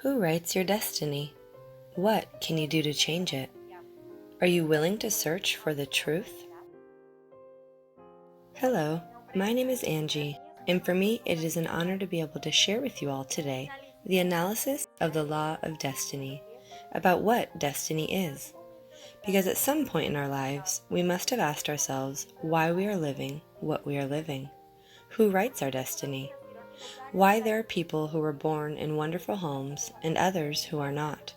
Who writes your destiny? What can you do to change it? Are you willing to search for the truth? Hello, my name is Angie, and for me it is an honor to be able to share with you all today the analysis of the law of destiny, about what destiny is. Because at some point in our lives, we must have asked ourselves why we are living what we are living. Who writes our destiny? Why there are people who were born in wonderful homes and others who are not.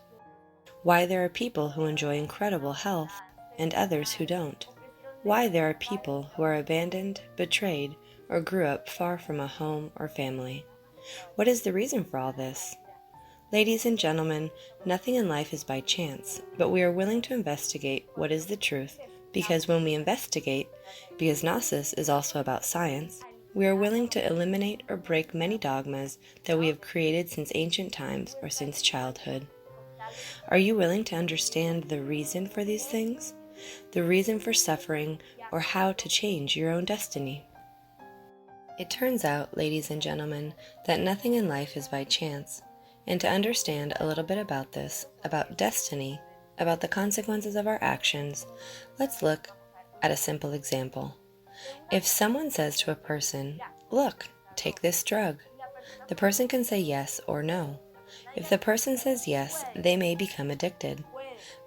Why there are people who enjoy incredible health and others who don't. Why there are people who are abandoned, betrayed, or grew up far from a home or family. What is the reason for all this? Ladies and gentlemen, nothing in life is by chance, but we are willing to investigate what is the truth, because when we investigate, because Gnosis is also about science, we are willing to eliminate or break many dogmas that we have created since ancient times or since childhood. Are you willing to understand the reason for these things? The reason for suffering, or how to change your own destiny? It turns out, ladies and gentlemen, that nothing in life is by chance. And to understand a little bit about this, about destiny, about the consequences of our actions, let's look at a simple example. If someone says to a person, "Look, take this drug," the person can say yes or no. If the person says yes, they may become addicted,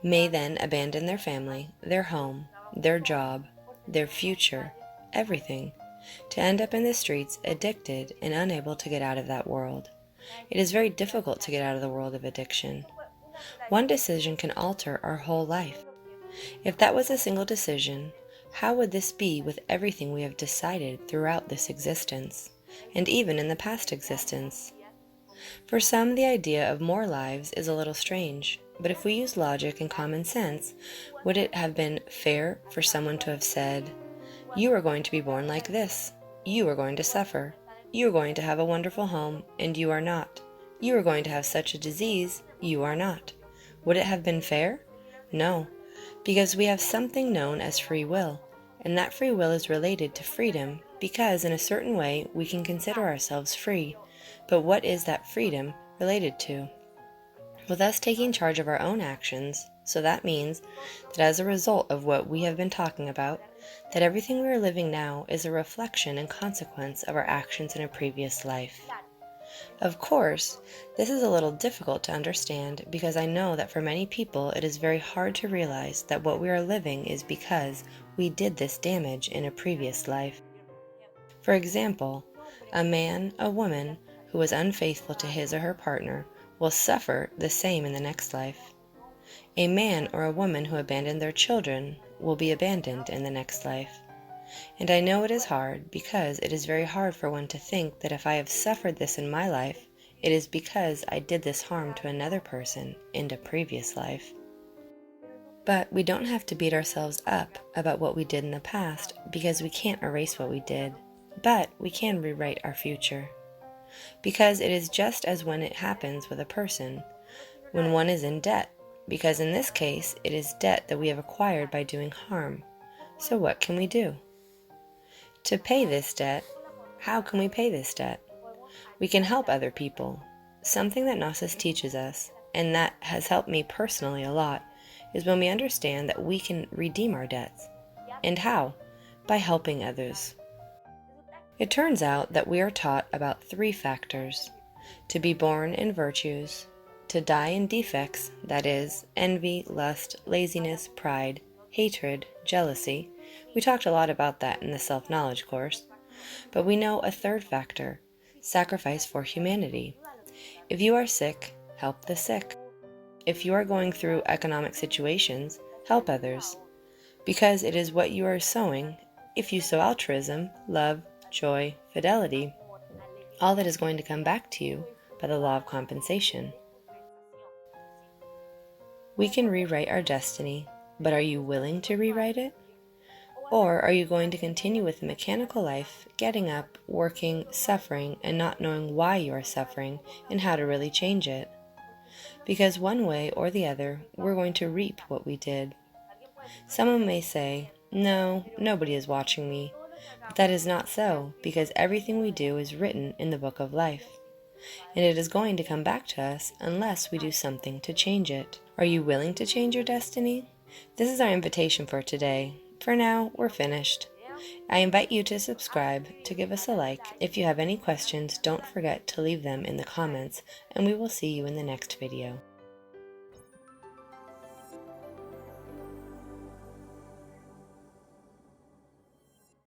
may then abandon their family, their home, their job, their future, everything, to end up in the streets addicted and unable to get out of that world. It is very difficult to get out of the world of addiction. One decision can alter our whole life. If that was a single decision, how would this be with everything we have decided throughout this existence, and even in the past existence? For some, the idea of more lives is a little strange, but if we use logic and common sense, would it have been fair for someone to have said, "You are going to be born like this. You are going to suffer. You are going to have a wonderful home, and you are not. You are going to have such a disease, you are not." Would it have been fair? No, because we have something known as free will, and that free will is related to freedom, because in a certain way we can consider ourselves free. But what is that freedom related to? With us taking charge of our own actions, so that means that as a result of what we have been talking about, that everything we are living now is a reflection and consequence of our actions in a previous life. Of course, this is a little difficult to understand because I know that for many people it is very hard to realize that what we are living is because we did this damage in a previous life. For example, a man, a woman who was unfaithful to his or her partner will suffer the same in the next life. A man or a woman who abandoned their children will be abandoned in the next life. And I know it is hard because it is very hard for one to think that if I have suffered this in my life, it is because I did this harm to another person in a previous life. But we don't have to beat ourselves up about what we did in the past because we can't erase what we did, but we can rewrite our future. Because it is just as when it happens with a person, when one is in debt, because in this case it is debt that we have acquired by doing harm. So what can we do? To pay this debt, how can we pay this debt? We can help other people. Something that Gnosis teaches us, and that has helped me personally a lot, is when we understand that we can redeem our debts. And how? By helping others. It turns out that we are taught about 3 factors: to be born in virtues, to die in defects, that is, envy, lust, laziness, pride, hatred, jealousy. We talked a lot about that in the self-knowledge course. But we know a 3rd factor: sacrifice for humanity. If you are sick, help the sick. If you are going through economic situations, help others. Because it is what you are sowing. If you sow altruism, love, joy, fidelity, all that is going to come back to you by the law of compensation. We can rewrite our destiny, but are you willing to rewrite it? Or are you going to continue with a mechanical life, getting up, working, suffering, and not knowing why you are suffering and how to really change it? Because one way or the other, we're going to reap what we did. Someone may say, "No, nobody is watching me." But that is not so, because everything we do is written in the book of life. and it is going to come back to us unless we do something to change it. Are you willing to change your destiny? This is our invitation for today. For now, we're finished. I invite you to subscribe, to give us a like. If you have any questions, don't forget to leave them in the comments, and we will see you in the next video.